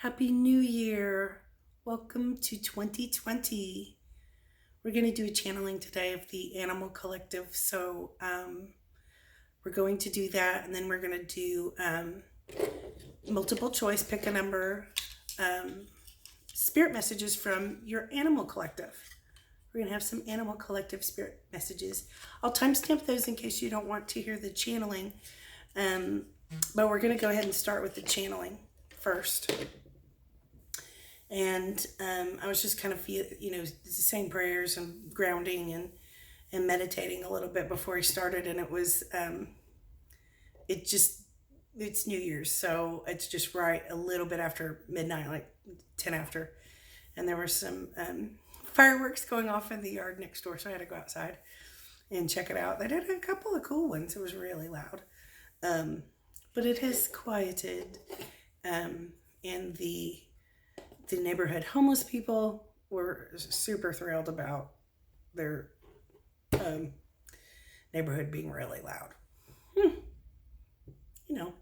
Happy New Year. Welcome to 2020. We're going to do a channeling today of the Animal Collective. We're going to do that, and then we're going to do multiple choice, pick a number, um, spirit messages from your Animal Collective. We're going to have some Animal Collective spirit messages. I'll timestamp those in case you don't want to hear the channeling. Um, but we're going to go ahead and start with the channeling first. And I was just kind of saying prayers and grounding and meditating a little bit before he started, and it's New Year's, so it's just right a little bit after midnight, like 10 after, and there were some fireworks going off in the yard next door, so I had to go outside and check it out. They did a couple of cool ones. It was really loud, but it has quieted, and the neighborhood homeless people were super thrilled about their neighborhood being really loud.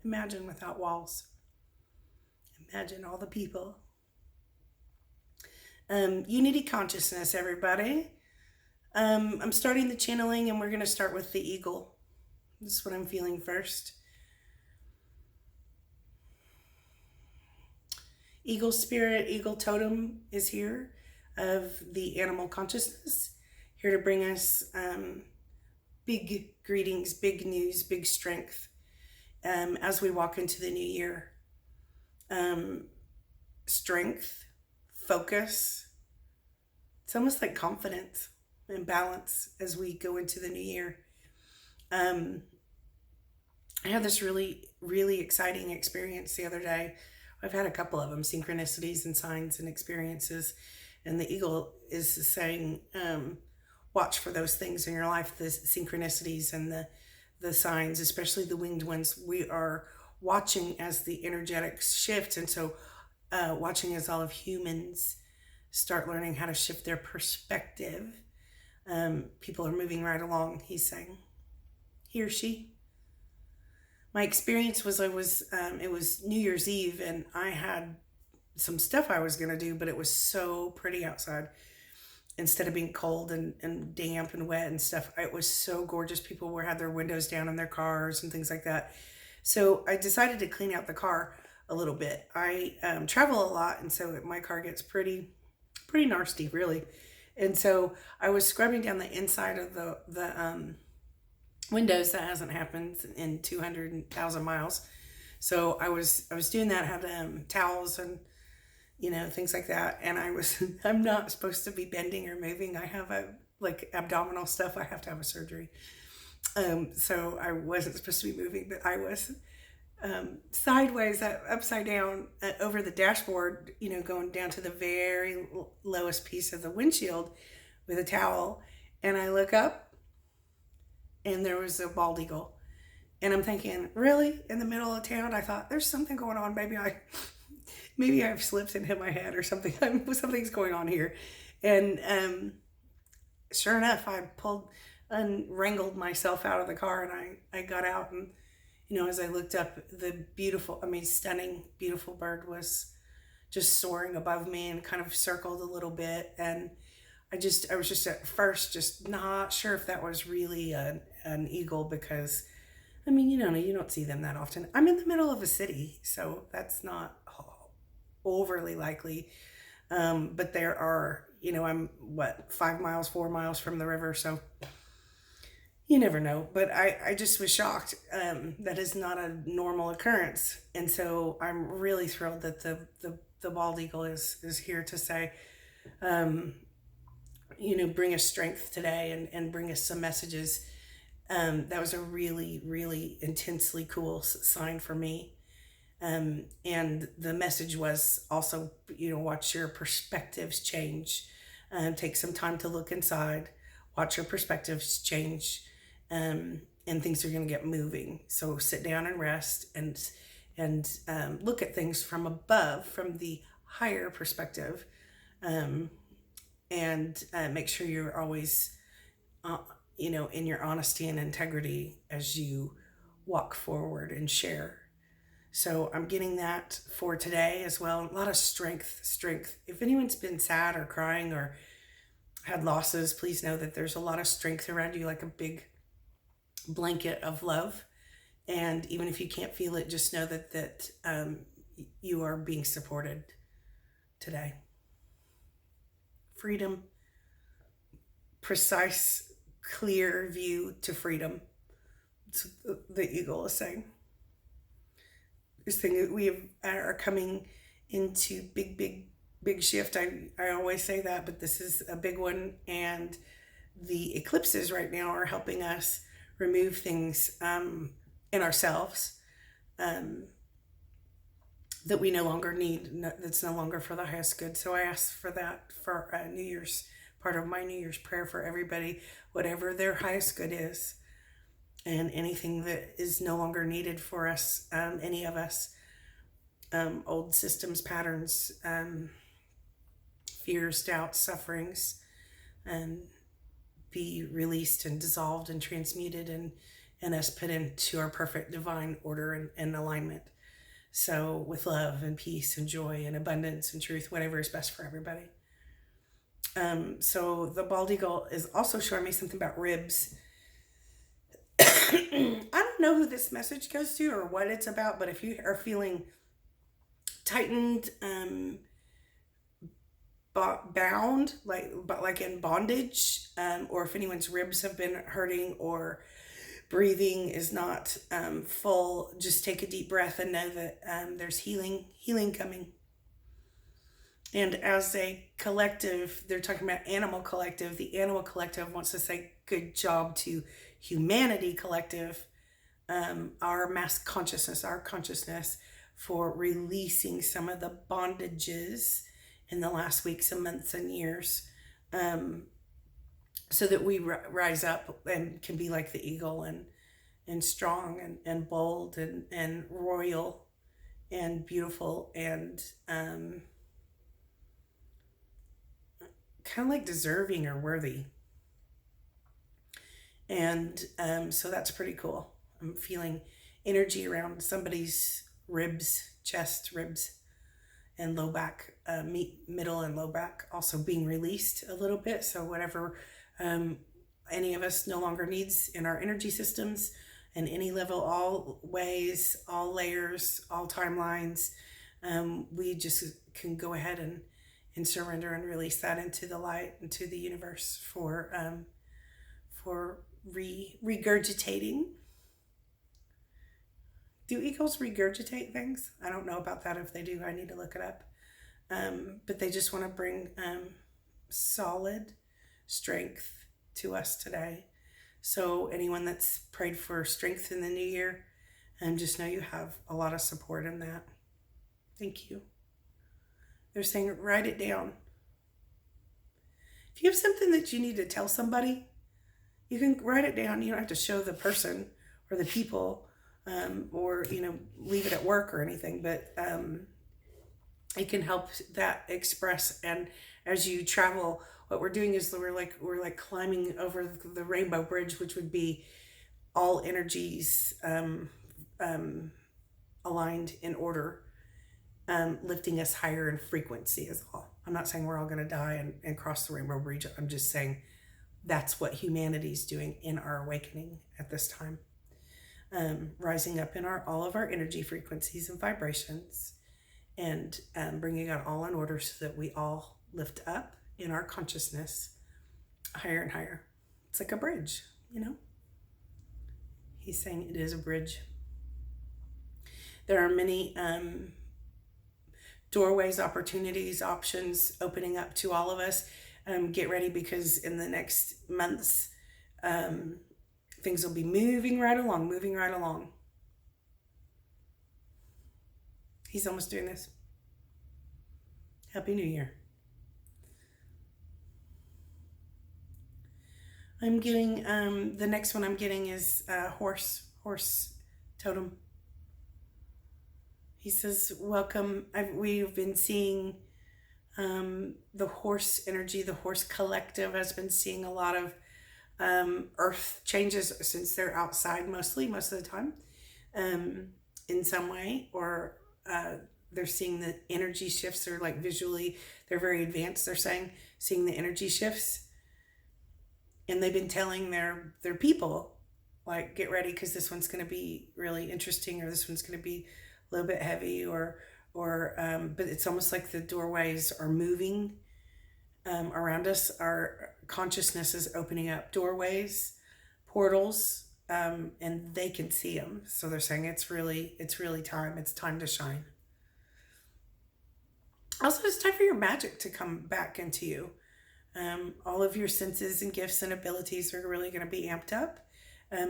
Imagine without walls. Imagine all the people. Unity consciousness, everybody. I'm starting the channeling, and we're going to start with the eagle. This is what I'm feeling first. Eagle spirit, eagle totem is here of the animal consciousness, here to bring us big greetings, big news, big strength as we walk into the new year. Strength, focus. It's almost like confidence and balance as we go into the new year. I had this really, really exciting experience the other day. I've had a couple of them, synchronicities and signs and experiences. And the eagle is saying, watch for those things in your life, the synchronicities and the signs, especially the winged ones. We are watching as the energetics shift. And so watching as all of humans start learning how to shift their perspective. People are moving right along, he's saying. He or she. My experience was it was New Year's Eve, and I had some stuff I was going to do, but it was so pretty outside. Instead of being cold and damp and wet and stuff, it was so gorgeous. People had their windows down in their cars and things like that. So I decided to clean out the car a little bit. I travel a lot, and so my car gets pretty nasty, really. And so I was scrubbing down the inside of the windows. That hasn't happened in 200,000 miles. So I was doing that. I had towels and things like that. And I'm not supposed to be bending or moving. I have abdominal stuff. I have to have a surgery. So I wasn't supposed to be moving, but I was sideways, upside down over the dashboard, going down to the very lowest piece of the windshield with a towel. And I look up, and there was a bald eagle. And I'm thinking, really? In the middle of town? I thought, there's something going on. Maybe I've slipped and hit my head or something. Something's going on here. And sure enough, I wrangled myself out of the car, and I got out, and as I looked up, the stunning, beautiful bird was just soaring above me and kind of circled a little bit. And I was just at first just not sure if that was really an eagle, because you don't see them that often. I'm in the middle of a city, so that's not overly likely. But there are, I'm 4 miles from the river, so you never know. But I just was shocked. That is not a normal occurrence. And so I'm really thrilled that the bald eagle is here to say, bring us strength today and bring us some messages. That was a really, really intensely cool sign for me. And the message was also, watch your perspectives change. Take some time to look inside, watch your perspectives change, and things are going to get moving. So sit down and rest and look at things from above, from the higher perspective. And make sure you're always, in your honesty and integrity as you walk forward and share. So I'm getting that for today as well. A lot of strength. If anyone's been sad or crying or had losses, please know that there's a lot of strength around you, like a big blanket of love. And even if you can't feel it, just know that you are being supported today. Freedom, precise, clear view to freedom. That's what the eagle is saying. This thing are coming into big shift. I always say that, but this is a big one. And the eclipses right now are helping us remove things in ourselves that we no longer need, that's no longer for the highest good. So I ask for that for New Year's, part of my New Year's prayer for everybody, whatever their highest good is, and anything that is no longer needed for us, any of us, old systems, patterns, fears, doubts, sufferings, be released and dissolved and transmuted and us put into our perfect divine order and alignment. So with love and peace and joy and abundance and truth, whatever is best for everybody. So the bald eagle is also showing me something about ribs. I don't know who this message goes to or what it's about, but if you are feeling tightened, bound, like in bondage, or if anyone's ribs have been hurting or breathing is not full, just take a deep breath and know that there's healing coming. And as a collective, they're talking about animal collective. The animal collective wants to say good job to humanity collective, our mass consciousness, our consciousness, for releasing some of the bondages in the last weeks and months and years, so that we rise up and can be like the eagle and strong and bold and royal and beautiful and kind of like deserving or worthy. And so that's pretty cool. I'm feeling energy around somebody's ribs, chest, ribs, and low back, middle and low back also being released a little bit. So whatever any of us no longer needs in our energy systems and any level, all ways, all layers, all timelines, we just can go ahead and surrender and release that into the light, into the universe for regurgitating. Do eagles regurgitate things? I don't know about that. If they do, I need to look it up. But they just want to bring solid strength to us today. So anyone that's prayed for strength in the new year, just know you have a lot of support in that. Thank you. They're saying write it down. If you have something that you need to tell somebody, you can write it down. You don't have to show the person or the people, or leave it at work or anything, but it can help that express. And as you travel, what we're doing is we're like climbing over the rainbow bridge, which would be all energies aligned in order, lifting us higher in frequency is all. I'm not saying we're all going to die and cross the rainbow bridge. I'm just saying that's what humanity's doing in our awakening at this time. Rising up in all of our energy frequencies and vibrations, and bringing it all in order so that we all lift up in our consciousness higher and higher. It's like a bridge, He's saying it is a bridge. There are many doorways, opportunities, options opening up to all of us. Get ready, because in the next months, things will be moving right along. He's almost doing this. Happy New Year. I'm getting, the next one I'm getting is horse totem. He says, welcome. We've been seeing the horse energy, the horse collective has been seeing a lot of earth changes since they're outside most of the time. in some way, or they're seeing the energy shifts, or like visually, they're very advanced. They're saying, seeing the energy shifts, and they've been telling their people, like, get ready because this one's going to be really interesting, or this one's going to be a little bit heavy, or but it's almost like the doorways are moving around us. Our consciousness is opening up doorways, portals, and they can see them. So they're saying it's really time. It's time to shine. Also, it's time for your magic to come back into you. All of your senses and gifts and abilities are really going to be amped up.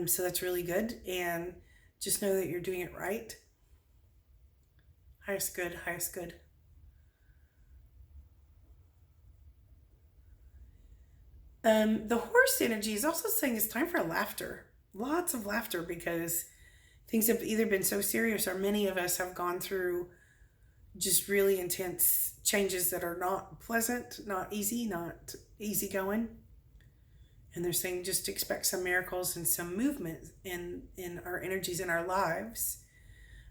So that's really good. And just know that you're doing it right. Highest good, highest good. The horse energy is also saying it's time for laughter. Lots of laughter, because things have either been so serious, or many of us have gone through just really intense changes that are not pleasant, not easy going. And they're saying just expect some miracles and some movement in our energies in our lives.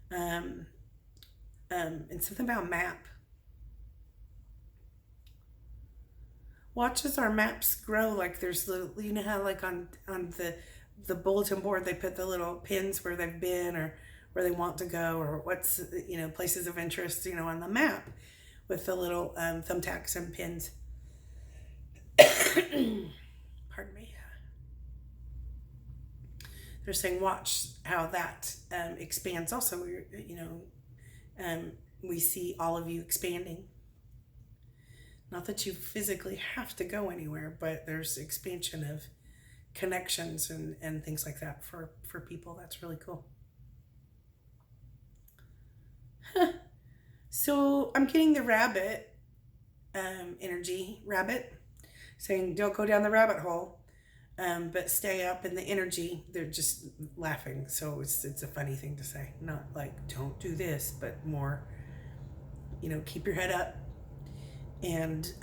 And something about map. Watch as our maps grow. Like there's little, you know how like on the bulletin board they put the little pins where they've been, or where they want to go, or what's, places of interest, on the map, with the little thumbtacks and pins. Pardon me. They're saying watch how that expands. Also, we see all of you expanding. Not that you physically have to go anywhere, but there's expansion of connections and things like that for people. That's really cool. So I'm getting the rabbit energy, rabbit, saying don't go down the rabbit hole, but stay up in the energy. They're just laughing. So it's a funny thing to say. Not like don't do this, but more, keep your head up and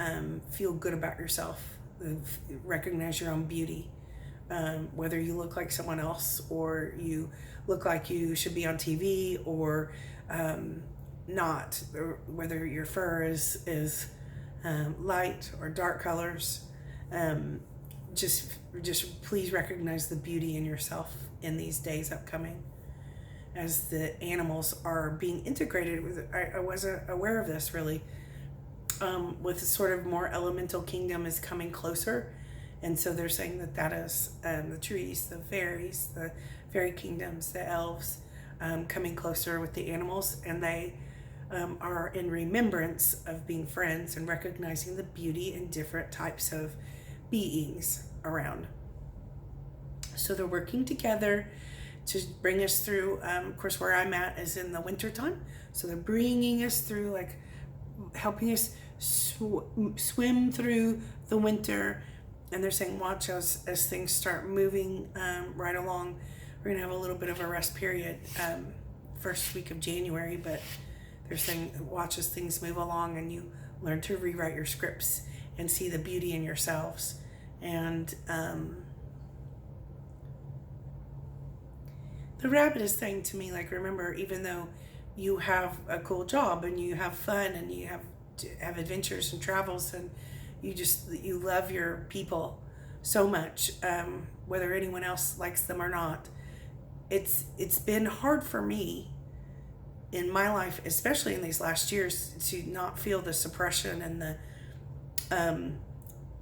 feel good about yourself. Recognize your own beauty. Whether you look like someone else, or you look like you should be on TV, or not, or whether your fur is light or dark colors, just please recognize the beauty in yourself in these days upcoming, as the animals are being integrated with. I wasn't aware of this really. With sort of more elemental kingdom is coming closer. And so they're saying that is the trees, the fairy kingdoms, the elves, coming closer with the animals. And they are in remembrance of being friends and recognizing the beauty in different types of beings around. So they're working together to bring us through. Of course, where I'm at is in the winter time. So they're bringing us through, like helping us swim through the winter. And they're saying watch as things start moving right along. We're going to have a little bit of a rest period first week of January, but they're saying watch as things move along and you learn to rewrite your scripts and see the beauty in yourselves. And the rabbit is saying to me, like, remember, even though you have a cool job and you have fun and you have adventures and travels, and you love your people so much, whether anyone else likes them or not. It's been hard for me in my life, especially in these last years, to not feel the suppression and the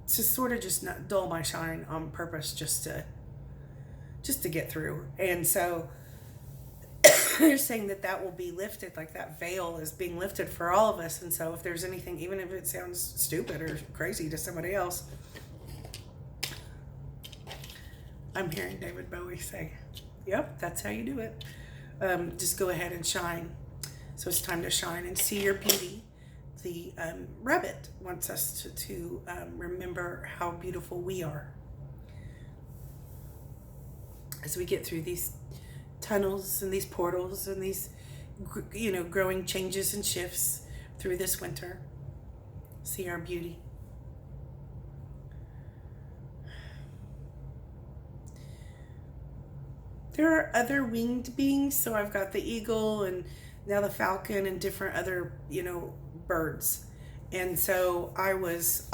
to sort of just not dull my shine on purpose, just to get through. And so they're saying that will be lifted, like that veil is being lifted for all of us. And so if there's anything, even if it sounds stupid or crazy to somebody else, I'm hearing David Bowie say, yep, that's how you do it. Just go ahead and shine. So it's time to shine and see your beauty. The rabbit wants us to remember how beautiful we are as we get through these tunnels and these portals and these growing changes and shifts through this winter. See our beauty. there are other winged beings. So I've got the eagle and now the falcon and different other, birds. And so I was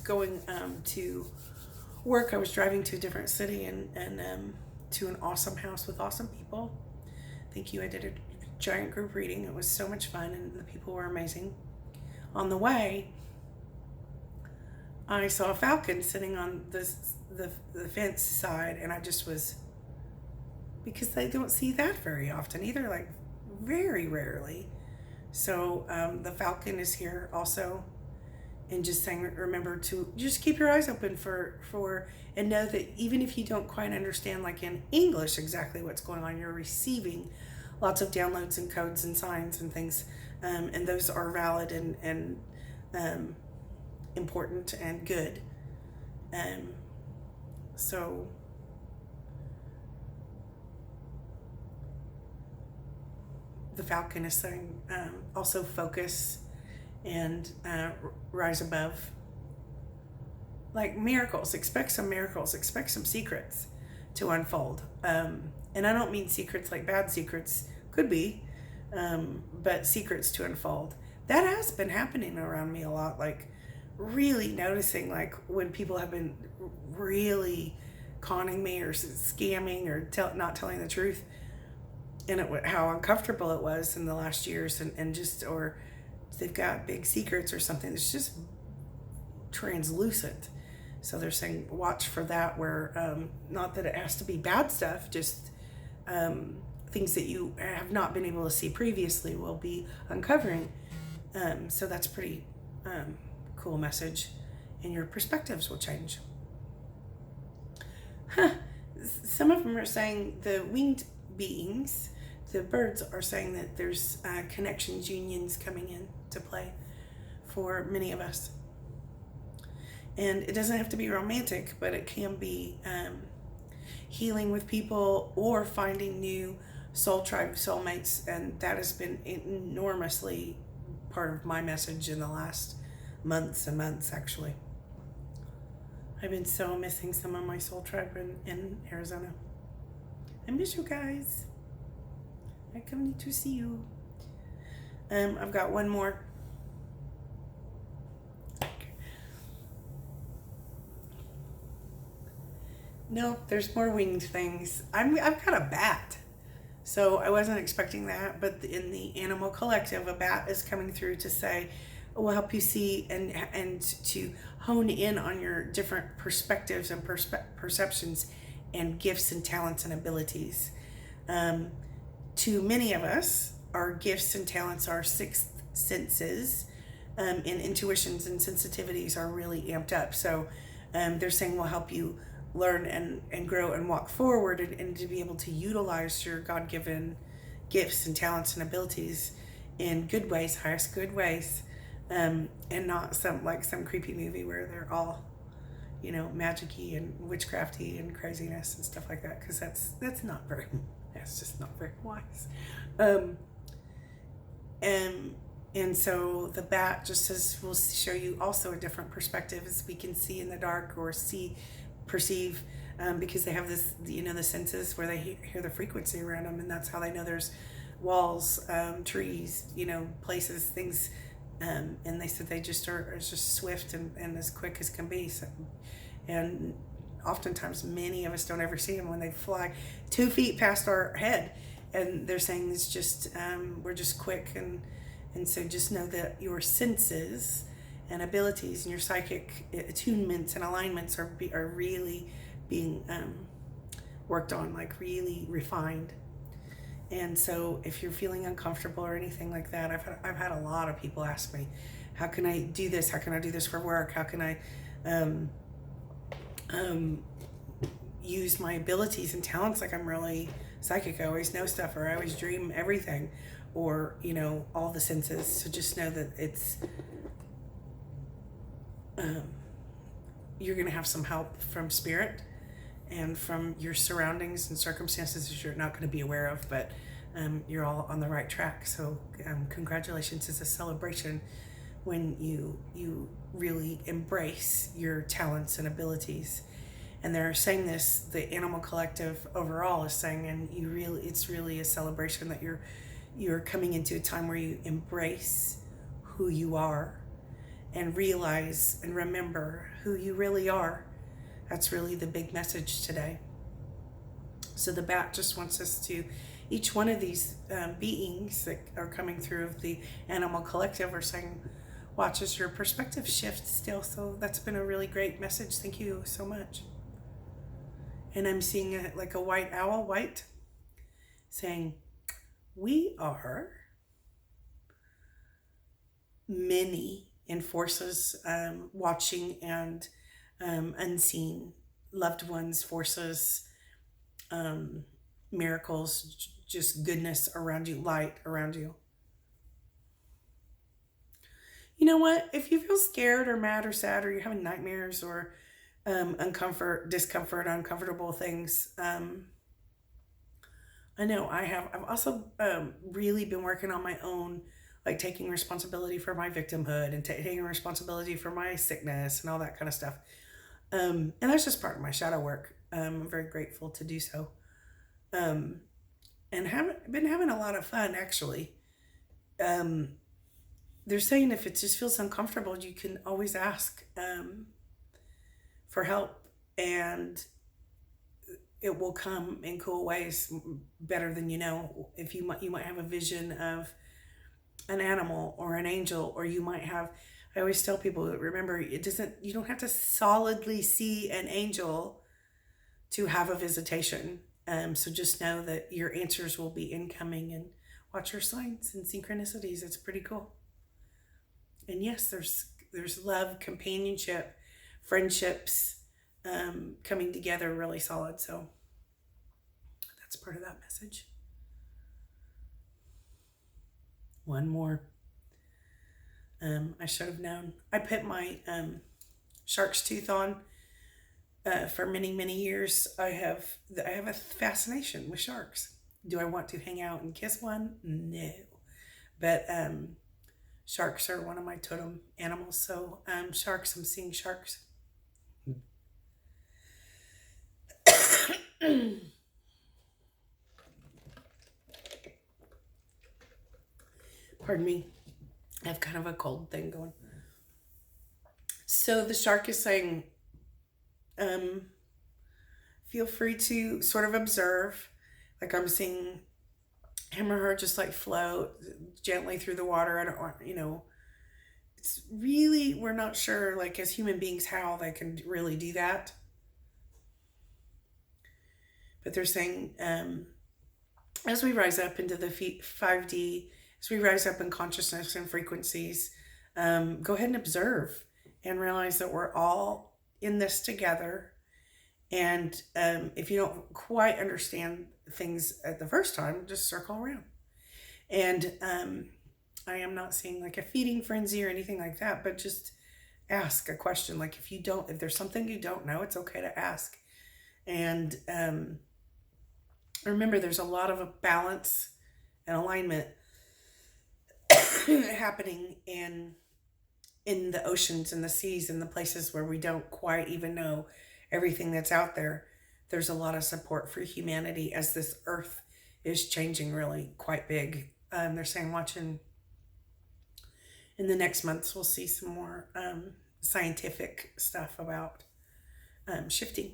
going to work. I was driving to a different city and to an awesome house with awesome people. Thank you. I did a giant group reading. It was so much fun and the people were amazing. On the way, I saw a falcon sitting on the fence side, and I just was, because they don't see that very often either, like very rarely. So the falcon is here also, and just saying, remember to just keep your eyes open for and know that even if you don't quite understand, like in English, exactly what's going on, you're receiving lots of downloads and codes and signs and things, and those are valid and important and good. So the falcon is saying also focus and rise above. Like miracles, expect some secrets to unfold. And I don't mean secrets like bad secrets, could be, but secrets to unfold. That has been happening around me a lot, like really noticing like when people have been really conning me or scamming or not telling the truth, and how uncomfortable it was in the last years, and just, or they've got big secrets or something that's just translucent. So they're saying watch for that, where not that it has to be bad stuff, just things that you have not been able to see previously will be uncovering. So that's pretty cool message, and your perspectives will change. Some of them are saying the winged beings, the birds, are saying that there's connections, unions coming in to play for many of us. And it doesn't have to be romantic, but it can be healing with people or finding new soul tribe soulmates. And that has been enormously part of my message in the last months and months, actually. I've been so missing some of my soul tribe in Arizona. I miss you guys. I come need to see you. I've got one more. No, there's more winged things. I've got a bat. So I wasn't expecting that, but in the animal collective, a bat is coming through to say, will help you see and to hone in on your different perspectives and perceptions and gifts and talents and abilities. To many of us, our gifts and talents are sixth senses, and intuitions and sensitivities are really amped up. So they're saying will help you learn and grow and walk forward and to be able to utilize your God-given gifts and talents and abilities in good ways, highest good ways, and not some creepy movie where they're all, magic-y and witchcrafty and craziness and stuff like that, because that's just not very wise. And so the bat just says will show you also a different perspective, as we can see in the dark or perceive, because they have this, the senses where they hear the frequency around them, and that's how they know there's walls, trees, places, things, and they said they just are just swift and as quick as can be. So, and oftentimes many of us don't ever see them when they fly 2 feet past our head, and they're saying it's just we're just quick, and so just know that your senses and abilities and your psychic attunements and alignments are really being worked on, like really refined. And so if you're feeling uncomfortable or anything like that, I've had a lot of people ask me, how can I do this? How can I do this for work? How can I use my abilities and talents? Like I'm really psychic. I always know stuff, or I always dream everything, or, all the senses. So just know that it's, you're going to have some help from spirit and from your surroundings and circumstances that you're not going to be aware of, but you're all on the right track. So congratulations. It's a celebration when you really embrace your talents and abilities And they're saying this, the Animal Collective overall is saying, and it's really a celebration that you're coming into a time where you embrace who you are and realize and remember who you really are. That's really the big message today. So the bat just wants us to, each one of these beings that are coming through of the Animal Collective are saying, watch as your perspective shifts still. So that's been a really great message. Thank you so much. And I'm seeing like a white owl, white, saying, we are many in forces, watching and unseen, loved ones, forces, miracles, just goodness around you, light around you. You know what? If you feel scared or mad or sad, or you're having nightmares or discomfort, uncomfortable things, I know I have. I've also really been working on my own, like taking responsibility for my victimhood and taking responsibility for my sickness and all that kind of stuff. And that's just part of my shadow work. I'm very grateful to do so. And been having a lot of fun, actually. They're saying if it just feels uncomfortable, you can always ask for help, and it will come in cool ways, better than you know. If you might have a vision of an animal or an angel, or you might have, I always tell people, remember, you don't have to solidly see an angel to have a visitation. So just know that your answers will be incoming, and watch your signs and synchronicities. It's pretty cool. And yes, there's love, companionship, friendships coming together really solid. So that's part of that message. One more. I should have known. I put my shark's tooth on for many, many years. I have a fascination with sharks. Do I want to hang out and kiss one? No. But sharks are one of my totem animals. So sharks, I'm seeing sharks. Pardon me. I have kind of a cold thing going. So the shark is saying, feel free to sort of observe. Like I'm seeing him or her just like float gently through the water. I don't want, it's really, we're not sure, like as human beings, how they can really do that. But they're saying, as we rise up into the 5D, as we rise up in consciousness and frequencies, go ahead and observe and realize that we're all in this together. And if you don't quite understand things at the first time, just circle around. And I am not seeing like a feeding frenzy or anything like that, but just ask a question. Like if there's something you don't know, it's okay to ask. And remember, there's a lot of balance and alignment happening in the oceans and the seas and the places where we don't quite even know everything that's out there. There's a lot of support for humanity as this earth is changing really quite big. They're saying watching in the next months, we'll see some more scientific stuff about shifting.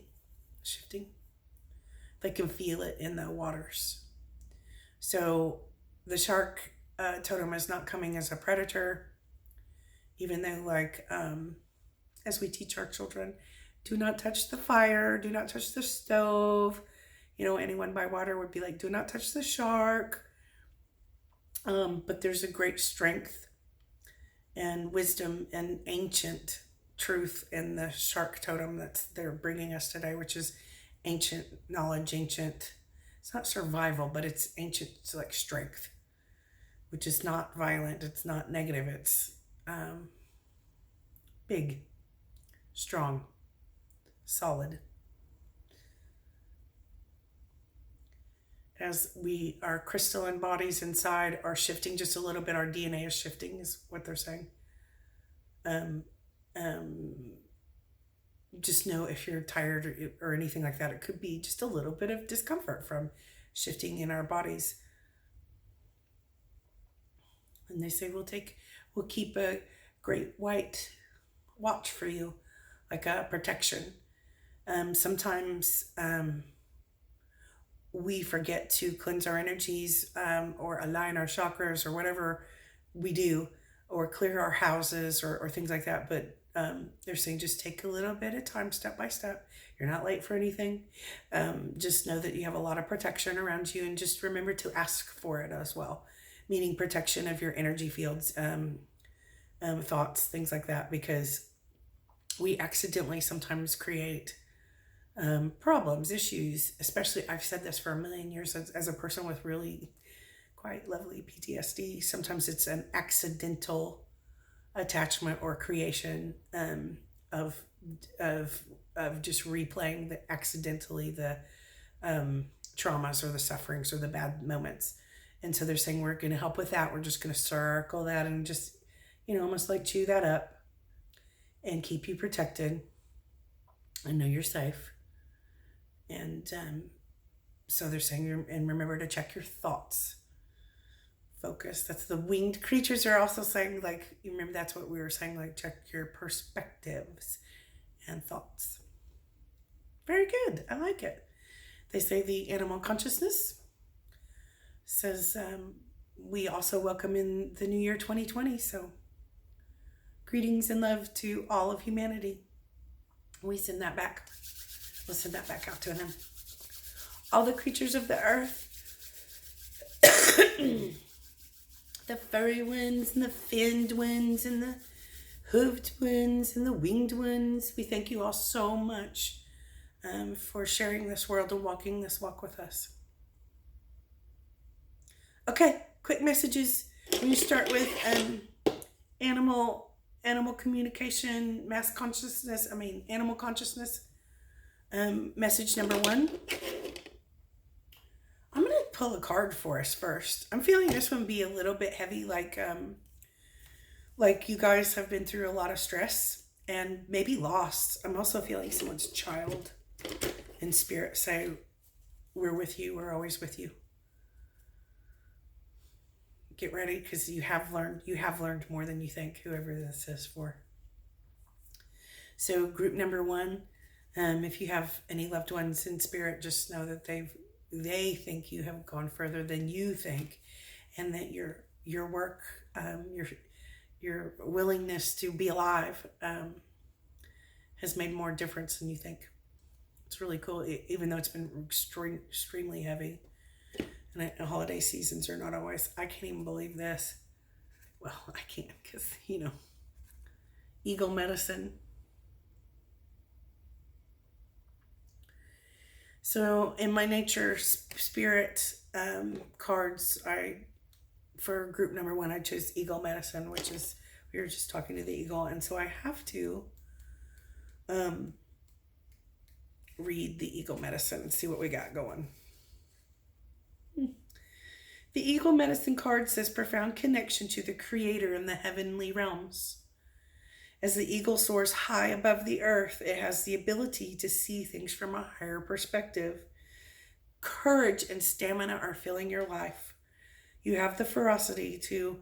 They can feel it in the waters. So the shark totem is not coming as a predator, even though as we teach our children, do not touch the fire, do not touch the stove. Anyone by water would be like, do not touch the shark. But there's a great strength and wisdom and ancient truth in the shark totem they're bringing us today, which is ancient knowledge, it's not survival, but it's ancient. It's like strength, which is not violent, it's not negative, it's big, strong, solid. As our crystalline bodies inside are shifting just a little bit, our DNA is shifting, is what they're saying. just know if you're tired or anything like that, it could be just a little bit of discomfort from shifting in our bodies. And they say we'll keep a great white watch for you, like a protection. Sometimes we forget to cleanse our energies, or align our chakras or whatever we do, or clear our houses or things like that. But they're saying just take a little bit of time, step by step. You're not late for anything. Just know that you have a lot of protection around you, and just remember to ask for it as well, meaning protection of your energy fields, thoughts, things like that, because we accidentally sometimes create problems, issues, especially, I've said this for a million years as a person with really quite lovely PTSD. Sometimes it's an accidental attachment or creation, of just replaying accidentally the traumas or the sufferings or the bad moments. And so they're saying we're going to help with that. We're just going to circle that and just, almost like chew that up and keep you protected and know you're safe. And so they're saying, and remember to check your thoughts. Focus. That's the winged creatures are also saying, like, you remember that's what we were saying, like, check your perspectives and thoughts. Very good. I like it. They say the animal consciousness says we also welcome in the new year 2020. So greetings and love to all of humanity. We send that back. We'll send that back out to them. All the creatures of the earth, the furry ones and the finned ones and the hooved ones and the winged ones, we thank you all so much for sharing this world and walking this walk with us. Okay, quick messages. We're going to start with animal communication, animal consciousness. Message number 1. I'm going to pull a card for us first. I'm feeling this one be a little bit heavy, like you guys have been through a lot of stress and maybe lost. I'm also feeling someone's child in spirit say, we're with you, we're always with you. Get ready, because you have learned more than you think, whoever this is for. So group number 1, if you have any loved ones in spirit, just know that they think you have gone further than you think, and that your work, your willingness to be alive, has made more difference than you think. It's really cool, even though it's been extremely heavy. And holiday seasons are not always. I can't even believe this. Well, I can't, because, eagle medicine. So in my nature spirit cards, for group number 1, I chose eagle medicine, which is, we were just talking to the eagle. And so I have to read the eagle medicine and see what we got going. The eagle medicine card says profound connection to the creator in the heavenly realms. As the eagle soars high above the earth, it has the ability to see things from a higher perspective. Courage and stamina are filling your life. You have the ferocity to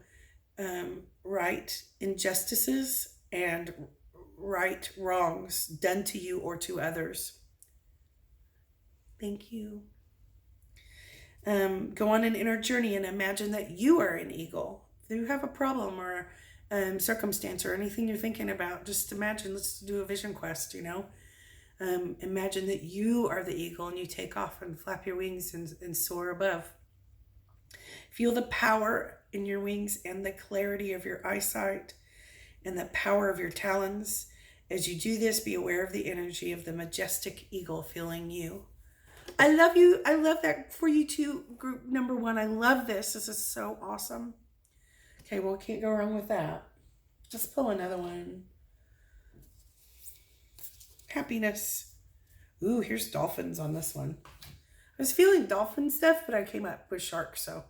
right injustices and right wrongs done to you or to others. Thank you. Go on an inner journey and imagine that you are an eagle. If you have a problem or circumstance or anything you're thinking about, just imagine, let's do a vision quest, imagine that you are the eagle and you take off and flap your wings and soar above. Feel the power in your wings and the clarity of your eyesight and the power of your talons. As you do this, be aware of the energy of the majestic eagle filling you. I love you. I love that for you too, group number 1. I love this. This is so awesome. Okay, well, can't go wrong with that. Just pull another one. Happiness. Ooh, here's dolphins on this one. I was feeling dolphin stuff, but I came up with sharks, so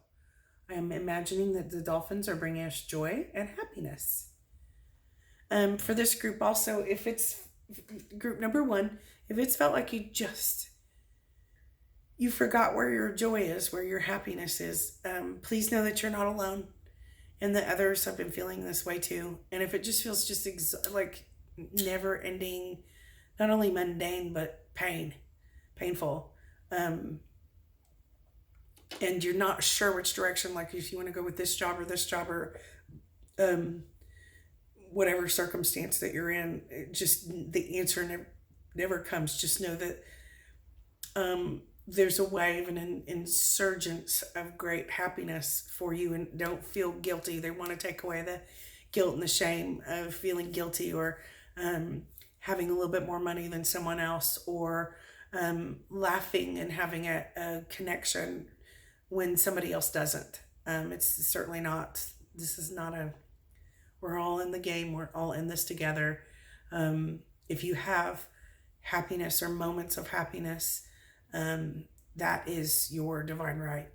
I am imagining that the dolphins are bringing us joy and happiness. For this group also, if it's group number 1, if it's felt like you forgot where your joy is, where your happiness is, please know that you're not alone, and that others have been feeling this way too. And if it just feels just like never ending, not only mundane but painful, and you're not sure which direction, like if you want to go with this job or whatever circumstance that you're in, just the answer never comes. Just know that there's a wave and an insurgence of great happiness for you, and don't feel guilty. They want to take away the guilt and the shame of feeling guilty, or having a little bit more money than someone else, or laughing and having a connection when somebody else doesn't. It's certainly not, this is not we're all in the game, we're all in this together. If you have happiness or moments of happiness, that is your divine right.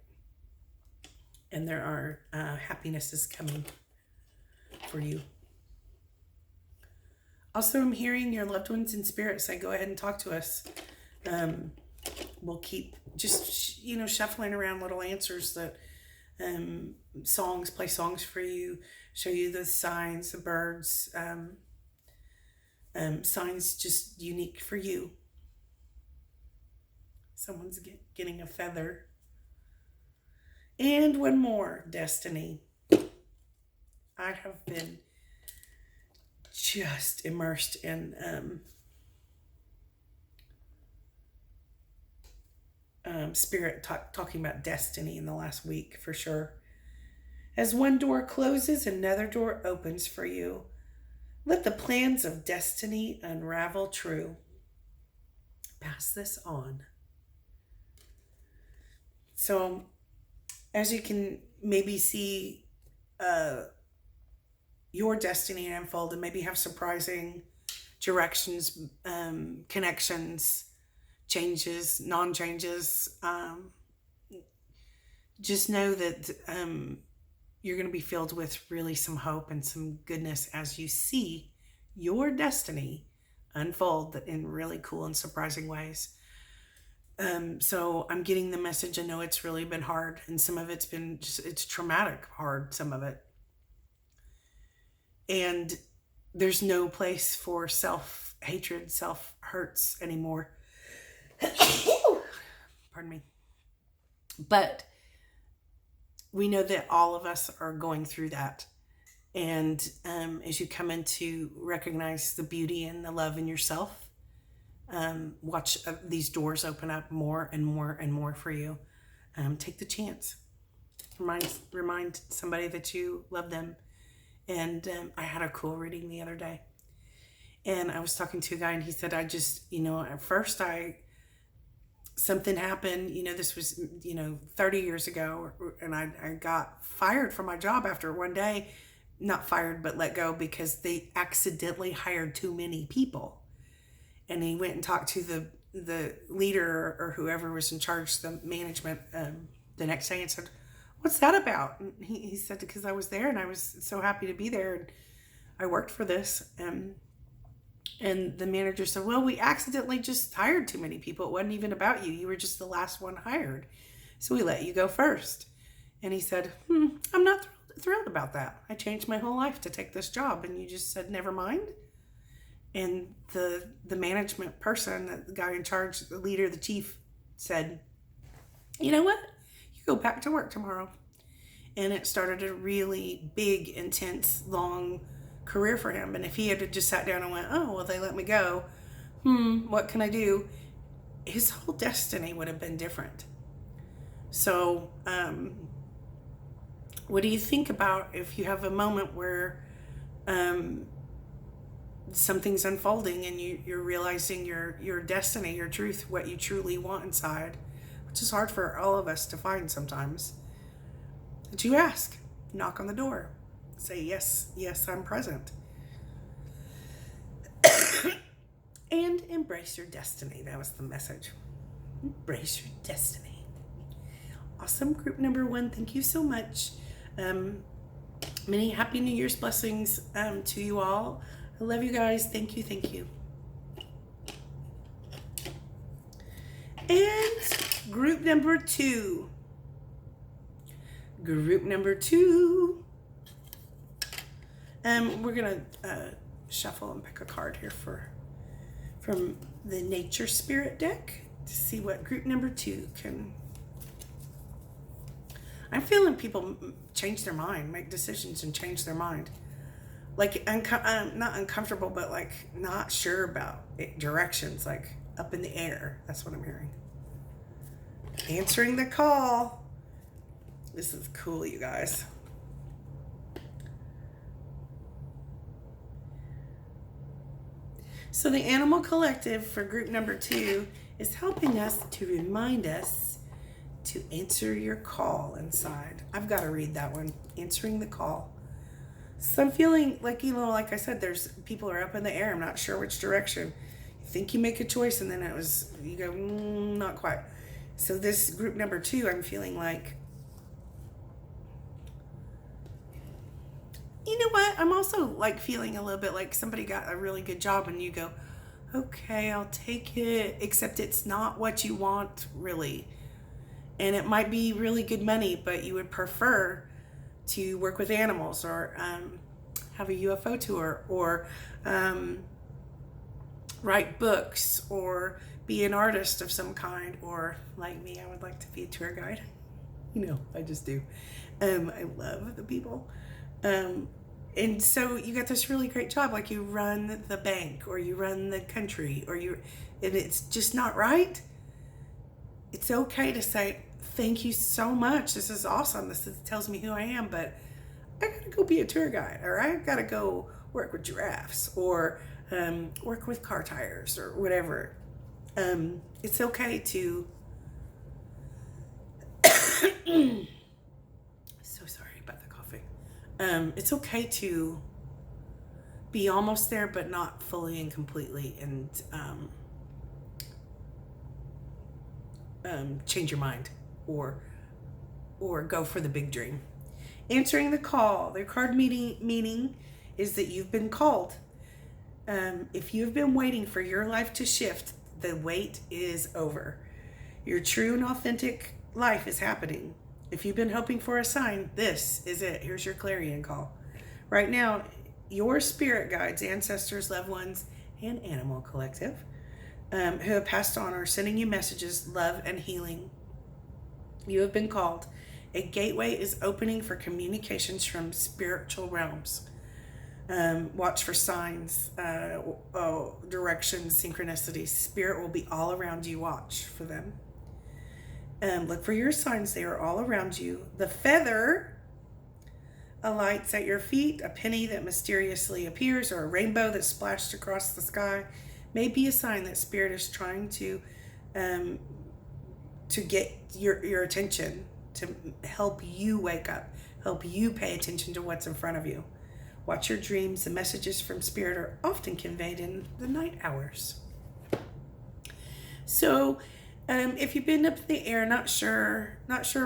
And there are happinesses coming for you. Also, I'm hearing your loved ones in spirit say, go ahead and talk to us. We'll keep just, shuffling around little answers that play songs for you, show you the signs, the birds, signs just unique for you. Someone's getting a feather. And one more, destiny. I have been just immersed in spirit talking about destiny in the last week for sure. As one door closes, another door opens for you. Let the plans of destiny unravel true. Pass this on. So, as you can maybe see your destiny unfold, and maybe have surprising directions, connections, changes, non-changes, just know that you're going to be filled with really some hope and some goodness as you see your destiny unfold in really cool and surprising ways. So I'm getting the message. I know it's really been hard, and some of it's been it's traumatic hard, some of it. And there's no place for self-hatred, self-hurts anymore. Pardon me. But we know that all of us are going through that. And as you come in to recognize the beauty and the love in yourself, watch these doors open up more and more and more for you. Take the chance. Remind somebody that you love them. And I had a cool reading the other day. And I was talking to a guy, and he said, at first something happened, this was, 30 years ago, and I got fired from my job after one day. Not fired, but let go because they accidentally hired too many people. And he went and talked to the leader or whoever was in charge, the management, the next day, and said, "What's that about?" And he said, "Because I was there and I was so happy to be there and I worked for this." And the manager said, "Well, we accidentally just hired too many people. It wasn't even about you. You were just the last one hired. So we let you go first." And he said, "I'm not thrilled about that. I changed my whole life to take this job, and you just said, never mind." And the management person, the guy in charge, the leader, the chief, said, "You know what? You go back to work tomorrow." And it started a really big, intense, long career for him. And if he had just sat down and went, "Oh, well, they let me go. What can I do?" His whole destiny would have been different. So, what do you think about if you have a moment where something's unfolding and you're realizing your destiny, your truth, what you truly want inside, which is hard for all of us to find sometimes? That you ask, knock on the door, say, yes, I'm present. And embrace your destiny. That was the message. Embrace your destiny. Awesome. Group number 1, thank you so much. Many happy New Year's blessings to you all. I love you guys. Thank you. And group number 2. Group number 2. We're gonna shuffle and pick a card here from the Nature Spirit deck to see what group number 2 can. I'm feeling people change their mind, make decisions and change their mind. Like, not uncomfortable, but like not sure about directions, like up in the air. That's what I'm hearing. Answering the call. This is cool, you guys. So the Animal Collective for group number 2 is helping us to remind us to answer your call inside. I've got to read that one. Answering the call. So I'm feeling like, like I said, there's people are up in the air. I'm not sure which direction. You think you make a choice and then you go, not quite. So this group number 2, I'm feeling like, you know what? I'm also like feeling a little bit like somebody got a really good job and you go, okay, I'll take it, except it's not what you want really. And it might be really good money, but you would prefer to work with animals or have a UFO tour or write books or be an artist of some kind, or like me, I would like to be a tour guide. I just do. I love the people. And so you got this really great job, like you run the bank or you run the country and it's just not right. It's okay to say, thank you so much. This is awesome. Tells me who I am, but I gotta go be a tour guide, or I gotta go work with giraffes or work with car tires or whatever. It's okay to so sorry about the coughing. It's okay to be almost there, but not fully and completely, and change your mind or go for the big dream. Answering the call. The card meaning is that you've been called. If you've been waiting for your life to shift, the wait is over. Your true and authentic life is happening. If you've been hoping for a sign, this is it. Here's your clarion call. Right now, your spirit guides, ancestors, loved ones, and Animal Collective who have passed on are sending you messages, love and healing. You have been called. A gateway is opening for communications from spiritual realms. Watch for signs, directions, synchronicities. Spirit will be all around you. Watch for them. Look for your signs. They are all around you. The feather alights at your feet. A penny that mysteriously appears, or a rainbow that splashed across the sky, may be a sign that Spirit is trying to get your attention, to help you wake up, help you pay attention to what's in front of you. Watch your dreams. The messages from Spirit are often conveyed in the night hours. So if you've been up in the air, not sure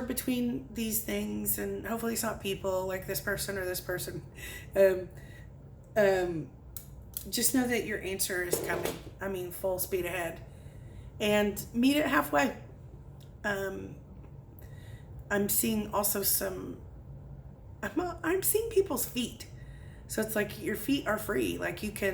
between these things, and hopefully it's not people like this person or this person, just know that your answer is coming. I mean, full speed ahead, and meet it halfway. I'm seeing also I'm seeing people's feet. So it's like your feet are free. Like you can